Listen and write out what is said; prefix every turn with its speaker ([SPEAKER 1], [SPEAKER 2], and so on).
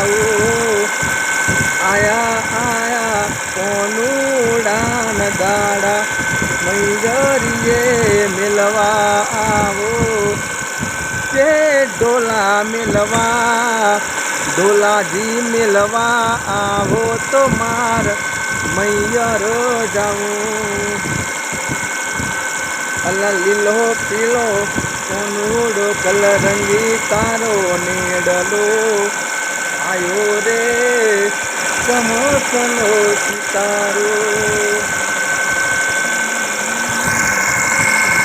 [SPEAKER 1] જાઉં આયા આયા કોનુડાન દાડા મૈયરીએ મિલવા આવો તે ડોલા મિલવા ડોલાજી મિલવા આવો તો માર મૈયર જાઉં અલા લીલો પીલો કોનુડો કલરંગી તારો નીડલો આયો રે સમસનો સિતારો